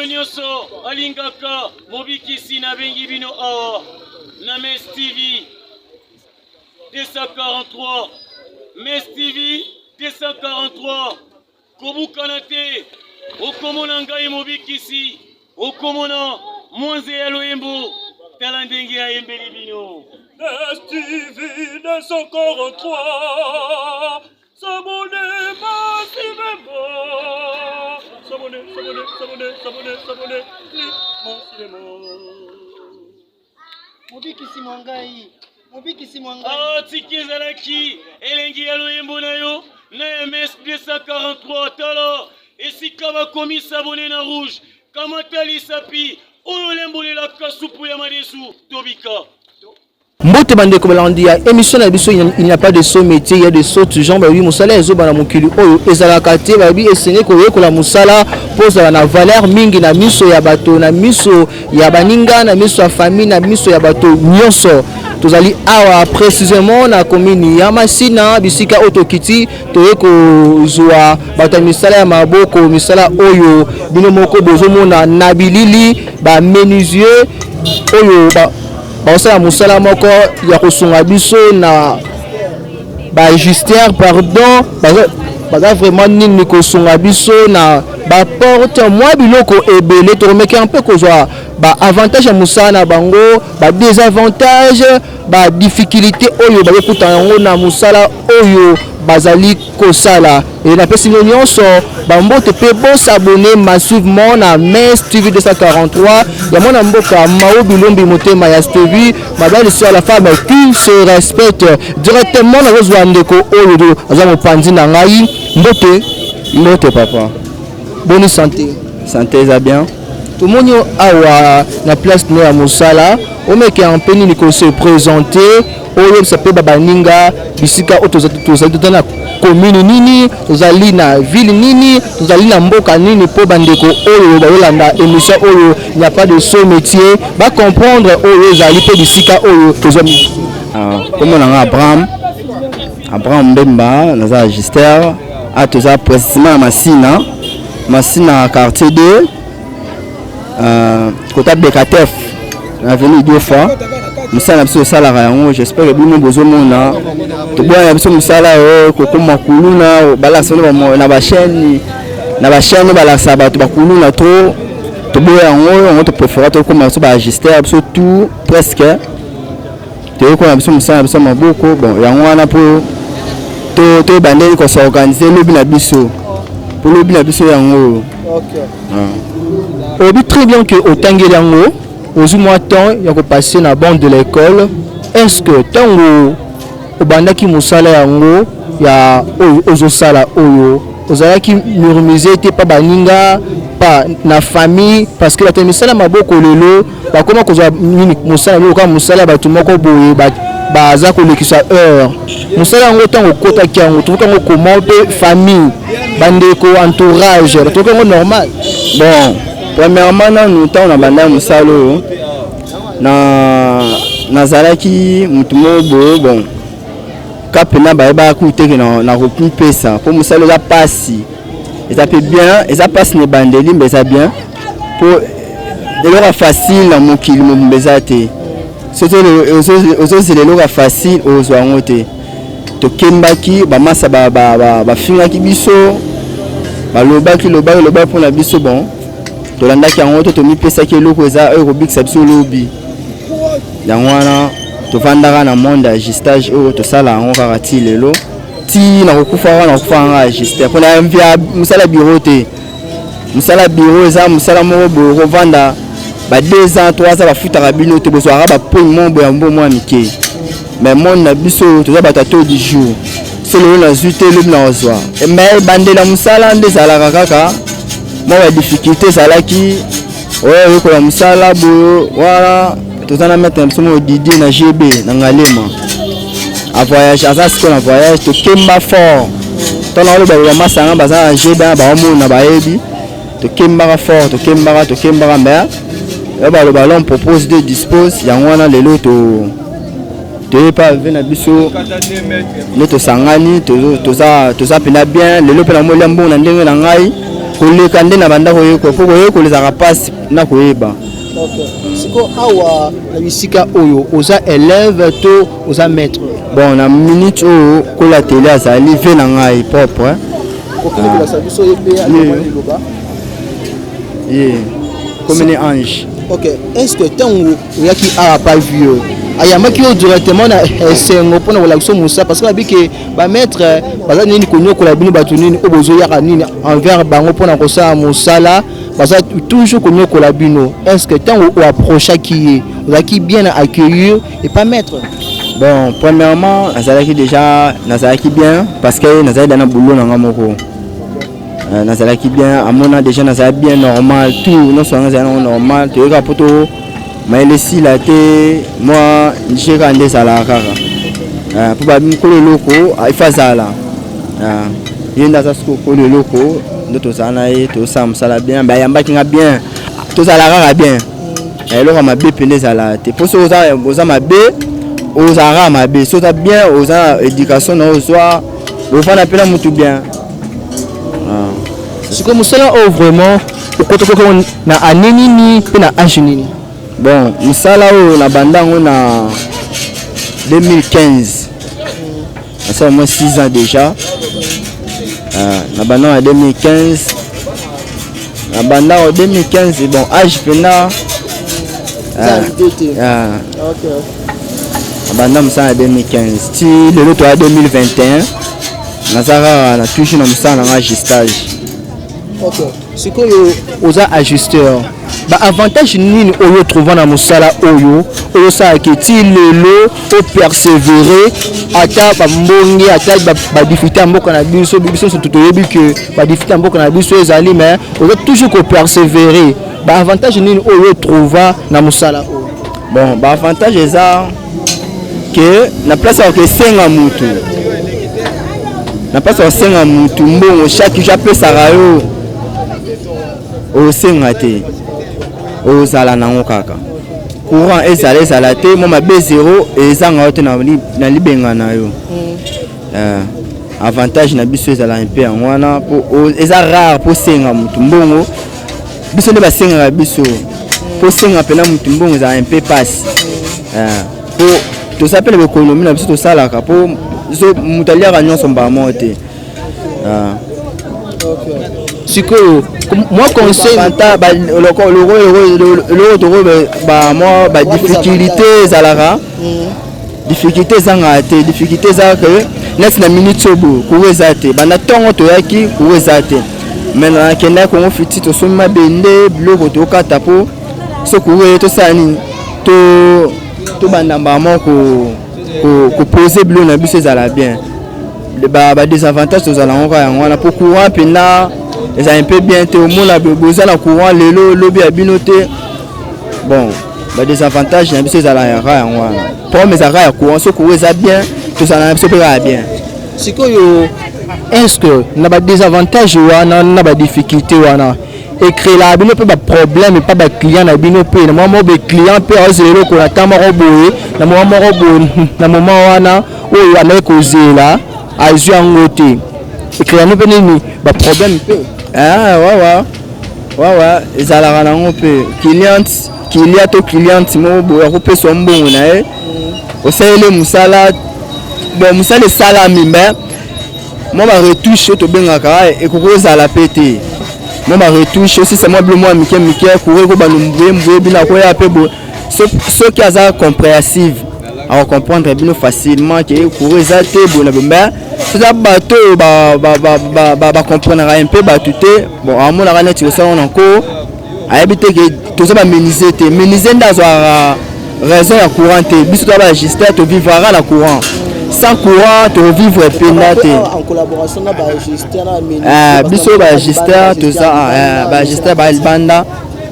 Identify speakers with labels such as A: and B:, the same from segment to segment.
A: nyonso alingaka mobikisi na bengi bino awa na Mes TV 243 Mes TV 243 kobukana te okomona ngai mobikisi okomona mwanze ya loyembo tala ndenge ya yembeli bino
B: Mes TV 243 S'abonner massivement. S'abonner massivement.
C: Mobikisi mwangai.
A: Ah, tikizalaki elengi ya loyembo na yo na MS 243 tala esika bakomi s'abonner na rouge kamatali sapi oyo lembolelaka supu ya madesu tobika.
D: Mbote bande ko balandi ya émission na biso il n'y a pas de saut métier, il y a de saut genre ba wi musala ezo bana mokili oyo ezalaka te ba bi esene ko yekola musala poza na valeur mingi na miso ya bato na miso ya baninga na miso ya famille na miso ya bato nyonso tozali awa précisément na commune ya Masina bisika otokiti toyeko zwa bato misala ya maboko misala oyo bino moko bozomona na bilili ba menuisier oyo basala musala moko ya kosunga biso na ba justière pardon baza vraiment nini kosunga biso na ba porte moi biloko ebele to remettre un peu kozwa ba avantage ya musala na bango ba désavantage ba difficulté oyo ba kuta yango na musala oyo bazali kosala et na pesi nyonso bambote pe bon s'abonner massivement na Mes TV 243 ya mona mboka Mao Bilombi motema ya TV madame sur la femme qui se respecte directement na rozwa ndeko oyo aza mopanzi na ngai mbote papa bonne santé
E: ça bien
D: tout le monde awa na place no ya musala o meke en peni ni ko se présenter oyo ça peut baninga bisika oto na commune nini tozali na ville nini tozali na mboka nini po bandeko oyo bayolanda émission oyo il n'y a pas de saut métier ba comprendre oyo zali pe bisika oyo tozami
E: comme on a Abraham Mbemba naza register a toza précisément Masina quartier 2 côté Bekatef avenue Diofa musala biso salara yango j'espère que bino bozomona to boya biso musala ko koma kuluna balasa na ba chaîne balasa bato bakuluna to boya yango on te préfère to koma so ba register biso tout presque to ko na biso musala biso maboko bon yango wana po to bandeli ko s'organiser lobi na biso pour lobi na biso yango
D: obi très bien que otangeli yango aux mois temps il y a passé na bande de l'école est-ce que tango obandaki musala yango ya ozo sala oyo ozalaki murmuser te pa baninga pa na famille parce que la misala maboko lelo ba koma kozwa musala lelo ka musala bato moko boye baza ko lekisa heure musala yango tango kota kiango tuka ngo comment pe famille bandeko entourage tuka ngo normal
E: bon premièrement nous temps na banda musalo nazalaki mutu mobo bon kapena ba ku teke na repli pesa pour musalo za pasi ça peut bien et ça passe ne bandeli mais ça bien pour elora facile na mokili mbezate surtout aux elora facile aux wangote to kembaki ba masa ba fingaki biso balobaki loba pour na biso bon to landaki yango to mi pesa ki eloko za aérobik biso lobi yango wana to vandaka na monde ya gistage oyo to sala yango kaka ti lelo ti na kokufa na register pona mvia musala bureau te musala bureau za musala moko bo kovanda ba 2 ans 3 ans bafutaka bino te bozwaka ba point mombo ya mbo mwa mike mais monde na biso to za batato du jour solo na zute lobi na ozwa mais bandela musala nde zalaka kaka moi la difficulté zalaki oyo ko la musala boyo wala tozana mettre un petit Didier na GB na ngalema a voyage azas ko na voyage to kemba fort to na lo ba masanga baza na GB ba mo na baebi to kemba fort to kemba mer e ba le ballon propose de dispose ya ngwana lelo to pas venir biso ne to sangani toza pena bien lelo pena mo lembo na ndenge na ngai koleka nde na banda koyeko po koyeko lezaka pasi na koyeba.
D: Ok. Siko awa na bisika oyo oza élève to oza maître.
E: Bon na minute oyo kola télé azali ve na ngai propre.
D: Kokile kola sabiso yepe alobani loba.
E: Comme un ange.
D: Ok. Est-ce que tango yaki a pas vu ayamaki o directement na esengo pona wala kusomusa parce que abike ba maître baza nini konyokola bino bato nini obozo yaka nini envers bango pona kosala musala baza toujours konyokola bino. Est-ce que tango o approcha qui ozaki bien accueillir et pas maître?
E: Bon, premièrement, nazalaki déjà nazalaki bien parce que nazali dans boulot na ngamoko. Nazalaki bien, amona déjà nazalaki bien normal tout, non seulement nazalaki normal, tu regardes poto mais laissi la té moi j'ai rendé ça là kaka. Pour ba mikolo loko, il faut ça là. Yenda ça sko ko le loko, ndoto sana e to sam sala bien, ba yamba kinga bien. To sala kaka bien. Eloko mabe pende ça là, te poso oza mabe, oza mabe, so ta bien, oza éducation na ozoa, o fa na pela mutu bien.
D: C'est comme ça là vraiment na anini pe na anjinini.
E: Bon, musala o na bandango na 2015. Ça au moins 6 ans déjà. Na bandango en 2015. Na bandango en 2015 bon âge pena.
D: OK.
E: Na bandango ça en 2015. Si le lot à 2021. Nazara na toujours na musala na stage.
D: Ok. C'est quoi oza ajusteur? Ba avantage nini oyo trouver na musala oyo sa ke ti lelo o persévérer ata ba mbongi ata ba difficulté mboka na biso surtout toyebi que ba difficulté mboka na biso ezali mais oyo toujours ko persévérer. Ba avantage nini oyo trouver na musala oyo?
E: Bon, ba avantage eza que na place que senga mutu. Na place que senga mutu mbongo chaque jour pesa rayo. O sengate o zala nango kaka courant ezala te mo mabe zéro ezanga ote na libenga na yo avantage na biso ezala un peu ngwana po eza rare po senga mutu mbongo biso nde basenga biso po senga pena mutu mbongo za un peu passe po to s'appelle l'économie na biso to salaka po so mutalia nyonso mba mote Sikoyo, moi conseil le difficulté zalara difficulté zanga te difficulté za que net na minute sobo kuweza te bana tongo to yaki kuweza te maintenant kenda ko fiti to soma bende bloko to kata po so kuwe to sani to banda mbamo ko poser bloko na biso zala bien ba désavantage to zala ngoko yango na pour courant pena et ça un peu bien te au monde la besoin la courant lelo lobby abinoté bon ba désavantage na biso zala ya ra yango pour mes ara ya courant so courant ça bien tout ça na biso pas bien
D: sikoyo est-ce que na ba désavantage wana na ba difficulté wana écrit la bino pe ba problème pas ba client na bino pe na mo be client pe azelo ko na tama roboye na mo robo na moment wana oyo ana ko zela azu angote écrit na pe nini ba problème pe
E: ouais ezalaka nango pe client mo boya ko pe so mbongo na e osele musala bon musala salami mais moi ba retouche to bengaka e ko kozala pété moi ba retouche aussi c'est moi bleu moi mike ko ko ba mbwe bina ko ya pe bo ce qui a compréhensive à comprendre bien facilement que ko ezate bo na bemba ça bateau ba comprendre un peu ba tuté bon à mon arrêt tu ça on encore a habité que tout ça ba miniser dans raison à courant biso ba registre to vivre la courant sans courant to vivre penate
D: en collaboration na ba registre
E: biso ba registre tout ça ba registre ba banda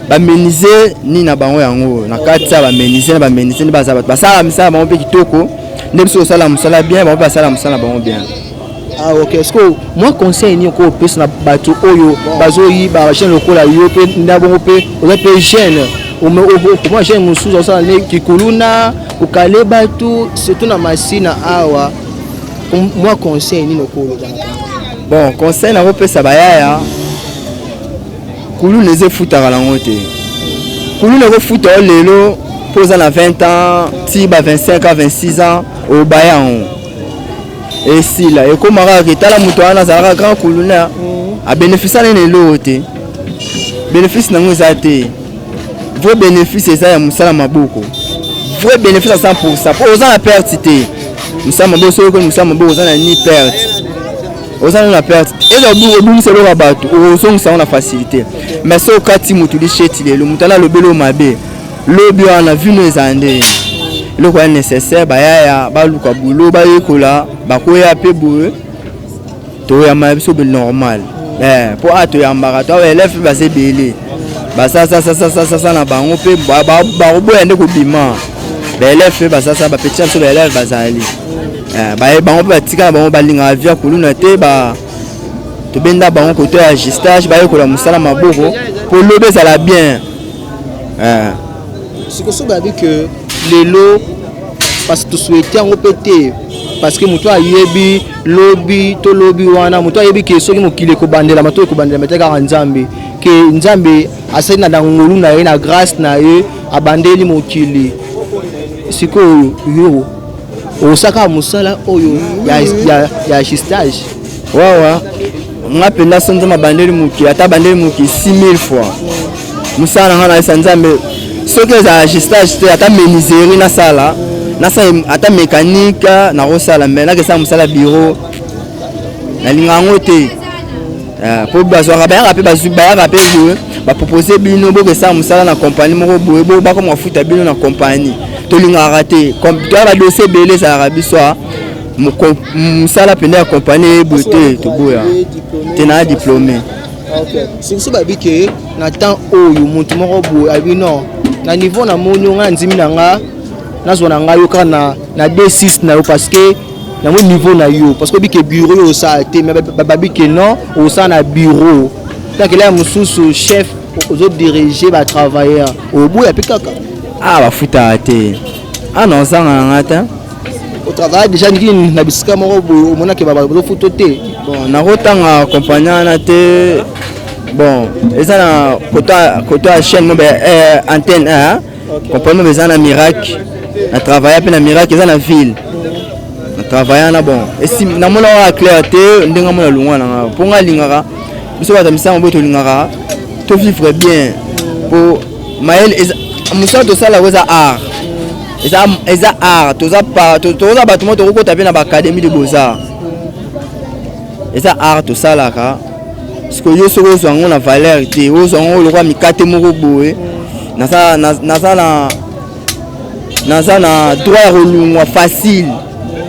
E: ba miniser ni na bango yango na kati ba miniser ba za ba sala misala ba mpe kitoko ndem so sala musala bien ba sala musala ba bien.
D: Ah ok, est-ce que moi conseil ni ko pesa na bato oyo bazoyi ba chaîne lokola yo pe ndabo pe oza pe jeune comment jeune musuzu osala ne kikuluna ukale bato surtout na masina awa moi conseil ni ko
E: bon conseil na ko pesa bayaya Kulu ne zefutaka lango te. Kulu ne refuta lelo posa na 20 ans, tiba 25 ans, 26 ans au bayan. Et si là, et comme tala muto ana zara grand Kulu na a bénéficier na lelo te. Bénéfice nango zate. Vrai bénéfice c'est ça ya musala maboko. Vrai bénéfice à 100%. Pour osa na perte te. Musala maboko so ko musala maboko osa na ni perte. Osa na perte. Et le bout c'est le rabat. Osa ça on a facilité. Mais so kati mutu di chetile le mutala le belo mabe. Lobi on a vu nos andé. Le quoi nécessaire ba ya ba luka bulo ba yekola ba ko ya pe boue. To ya ma biso be normal. Pour ato ya mbarato élève ba se belé. Ba ça na bango pe ba robo ende ko bima. Ba élève ba ça ba petit sur élève ba zali. Ba bango ba tika bango ba linga via kuluna te ba to benda bango côté ajustage ba yekola musala maboko pour lobe ça la bien.
D: C'est que ça veut dire que les lots parce que tu souhaitais en répéter parce que muto ayebi lobby to lobby wana muto ayebi ke soki mokile ko bandela mato ko bandela metaka nzambe ke nzambe asena na ngolu na ye na grâce na ye abandeli mokili siko yo osaka musala oyo ya ajustage
E: wawa ngapenda sonza mabandeli mokili ata bandeli mokili 6000 fois musala ngana isa nzambe soki za ajustage te ata menuiserie na sala ata mécanique na rosala mais na kesa musala bureau na lingango te po bazwa ba ya pe boye ba proposer bino bo kesa musala na compagnie moko boye bo ba ko mafuta bino na compagnie to lingara te comme to ba dossier belé ça rabiso musala pende ya compagnie beauté to boya te na diplômé.
D: OK c'est ça ba bike na temps oyo muntu moko boye abi non na niveau na monyo nga nzimi na nga nazona nga yo kana na D6 na yo parce que na mon niveau na yo parce que bike bureau yo ça te mais babike non au ça na bureau tant que là mususu chef aux autres diriger ba travailler au bout ya pikaka
E: ba futa te non ça ngata
D: au travail déjà ngini na bisika moko bo mona ke ba futo te
E: bon na rotanga compagnie na te bon eza na kota chaîne mo antenne compagnie eza na miracle na travailler pe na miracle eza na ville na travailler na bon et si na mona wa clair te ndenga mona lungwa na po nga lingaka biso ba tamisa mbo to lingaka to vivre bien pour mael musa to sala koza art eza art toza batumo to ko taper na ba académie de beaux-arts eza art to sala ka parce que yo soko zongo na valeur te o zongo lokwa mikate moko boye naza na droit relungwa facile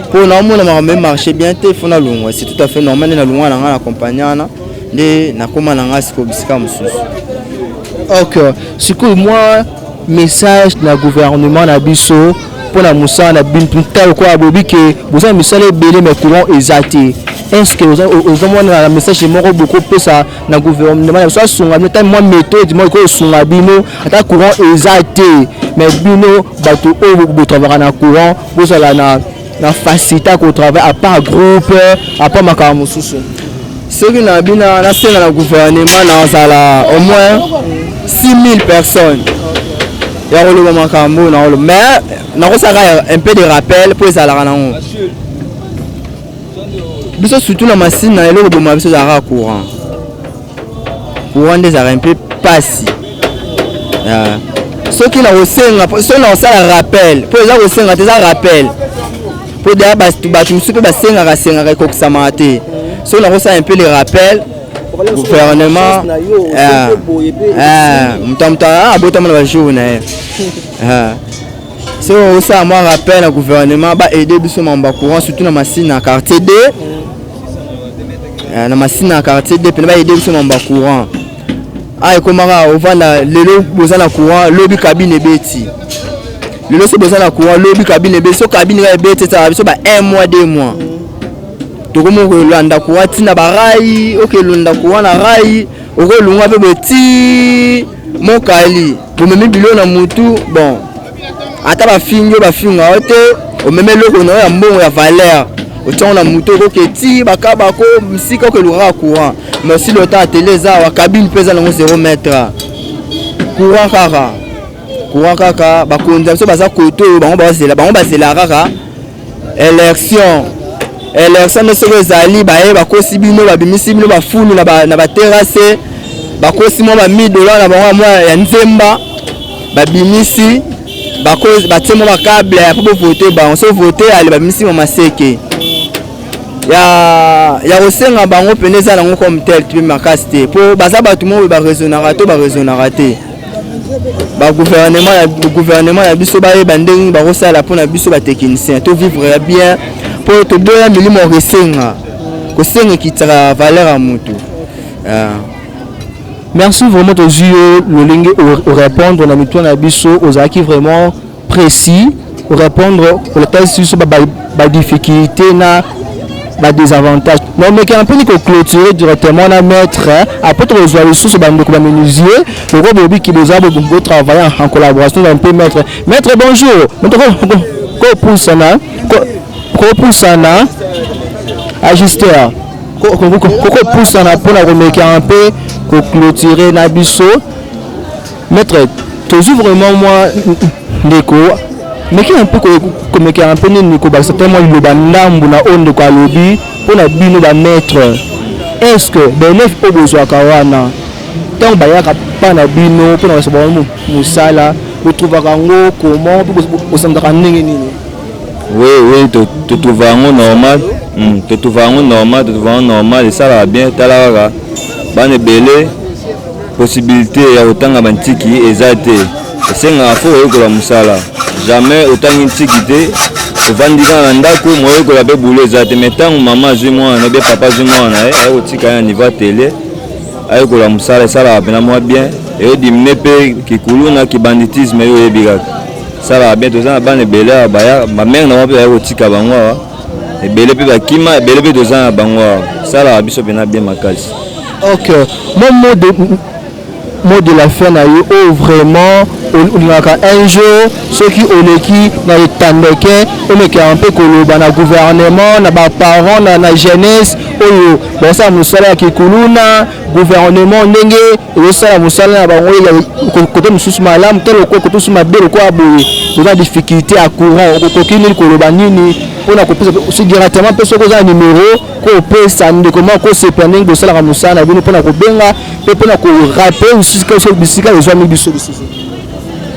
E: pour na mona même marcher bien te fona lungwa c'est tout à fait normal na lungwa na nga accompagnana nde na koma na nga siko bisika mususu.
D: OK siko moi message na gouvernement na biso pour la musa na bintel ko abobi ke boza misale belé mais courant exacté est-ce que aux hommes na message moko beaucoup pesa na gouvernement so sunga mais moi méthode moi ko sunga bino ata courant exacté mais bino bato o bo travailler na courant boza la na facilité ko travail à part groupe à part makamo susu
E: ce qui na bina na senga na gouvernement na sala au moins 6000 personnes. Il y a le makambo na le mais na ko saka un peu de rappel pour ça la ranango biso surtout na machine na eloko boma biso za courant des un peu passi ce qui na osenga so na sala rappel pour ça osenga te za rappel pour des batu musu pe basenga ko kusama te so na ko sala un peu les rappels gouvernement mutamta abotama na jour na c'est ça moi rappel au gouvernement ba aider biso mamba courant surtout na machine na quartier D na machine na quartier D pe ba aider biso mamba courant komara ovanda lelo bozana courant lobby cabine beti lelo so bozana courant lobby cabine beti so cabine ga beti ça biso ba 1 mois 2 mois to komo ko landa courant tina ba rai OK landa courant na rai o ko lunga pe beti mokali pour même bilo na mutu bon ata ba fingo ba finga ote o meme loko na ya mbongo ya valeur autant na moto ko keti bakaba ko msika ko lura courant mais si le temps à télé za wa cabine pesa na 0 mètre courant kaka bakonza so baza koto bango bazela kaka élection ne soko ezali baye bakosi bino babimisi bino bafulu na ba terrasse bakosi mo ba $1000 na bango mwa ya nzemba babimisi bakosi batemo ba câble ya po voter bango so voter ali babimisi mo maseke ya kosenga bango pene za nango comme tel tu makasi te po baza bato mo ba raisonnera te ba gouvernement ya biso ba yeba ndenge bakosala mpona biso batécnicien to vivre bien po toboya milimo kosenga kitaka valeur ya motu.
D: Merci vraiment aux yeux le lingue au répondre na mitwa na biso aux acquis vraiment précis au répondre pour le cas sur ba difficulté na ba désavantage. Non mais quand on peut clôturer directement na maître après to rejoindre les sources bande ko ba menuisier le gros bébé qui les a beaucoup travailler en collaboration un peu maître bonjour maître ko poussana ajusteur ko poussana pour la remettre un peu ko clôturer na biso maître toujours vraiment moi ndeko mais qui un peu comme qui un peu ndeko ba certainement le bandambu na onde ko lobi pour la bino ba maître est-ce que benef obozwa kawana tant bayaka pa na bino pour na recevoir musala vous trouvez ngo comment pour sandaka ndenge nini?
C: Oui, tu trouves normal. Tu trouves normal et ça va bien. Talaka, ban belé possibilité ya otanga bantiki ezate. Senga fo ko la musala. Jamais autant ntiki te. Vandika na ndako moyo ko la be boulot ezate. Metango maman zui moi na be papa zui moi na ay otika ya niveau télé. Ay ko la musala ça va bien. Et au diminuer pe kikulu na ki banditisme yo ebika. Ça va bien, tous ans, les belles, ma mère n'a pas eu de bangoua. Les belles, les kima, les belles, tous ans, bangoua. Ça va bien ma case.
D: Ok. Mon mot de la fin, vraiment, on a un jour, ceux qui ont l'équipe, dans les tandekés, on est un peu comme le gouvernement, les parents, la jeunesse, bon ça, nous sommes qui kuluna, gouvernement, n'engue, et ça, nous sommes là, côté nous sommes malades, tel le côté nous sommes belle, quoi, nous avons des difficultés à courant, au coquin, le colobanini, on a coupé aussi directement, parce que nous avons un numéro, qu'on peut s'amener comment, qu'on se prenne, de ça, la moussa, la vie, pour la benga, pour la rappeler aussi que ce bicycle, les hommes du sol.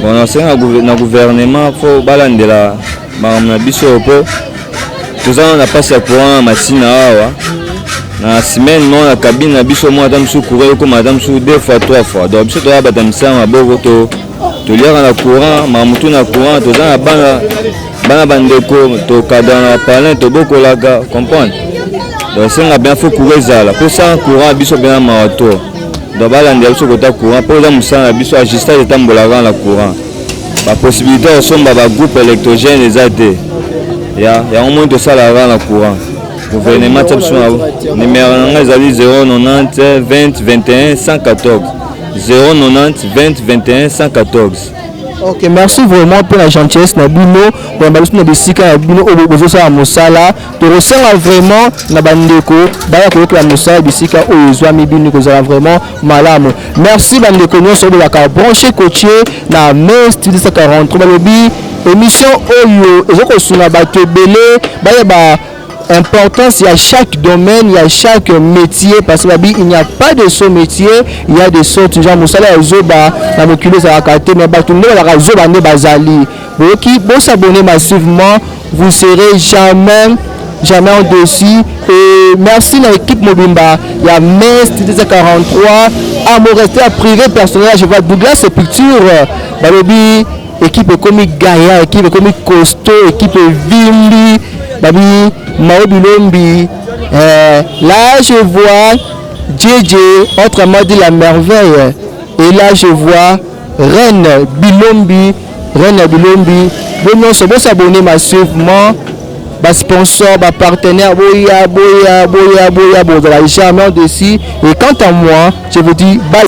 C: Bon, c'est un gouvernement, il faut balander la biso, tous ans, on a passé à courant, machine na semaine non la cabine na biso moi madame sou courir comme madame sou 2 fois 3 fois donc biso to batam sama bogo to liara na courant mamutu na courant to za bana bandeko to kadana palin to boko laga comprendre donc c'est nga bien faut courir zala pour ça courant biso bien mato donc balande biso kota courant pour za musana biso ajuster le tambola la courant la possibilité au somba ba groupe électrogène les AT ya au moins de ça la courant gouvernement numéro 090 20 21 114 090 20 21 114.
D: Ok, merci vraiment pour la gentillesse na bino pour la bisika na bino obozo sa mosala to ressenga vraiment na bandeko baya ko la mosala bisika oyezwa mi bino ko za vraiment malamu. Merci bandeko nyonso de la branché coaché na mai studio 43 balobi émission oyo ezoko suna bato belé baya ba importance, il y a chaque domaine, il y a chaque métier, parce qu'il n'y a pas de son métier, il y a des sortes, genre, Moussala, Zoba, la moculée, ça va cater, mais tout le monde va Zoba, ne bazali. Vous s'abonner massivement, vous serez jamais en dessus. Et merci à l'équipe Mobimba, il y a MES, TDZ 43, à mon rester à privé personnel, je vois Douglas et Picture, Balobi, équipe comique Gaïa, équipe comique Costaud, équipe Vimbi, Babi, Mao Bilombi, là je vois JJ, autrement dit la merveille, et là je vois Reine Bilombi, bon non, c'est bon s'abonner massivement, bas sponsor, bas partenaire, boya, jamais en dessus, et quant à moi, je vous dis bye.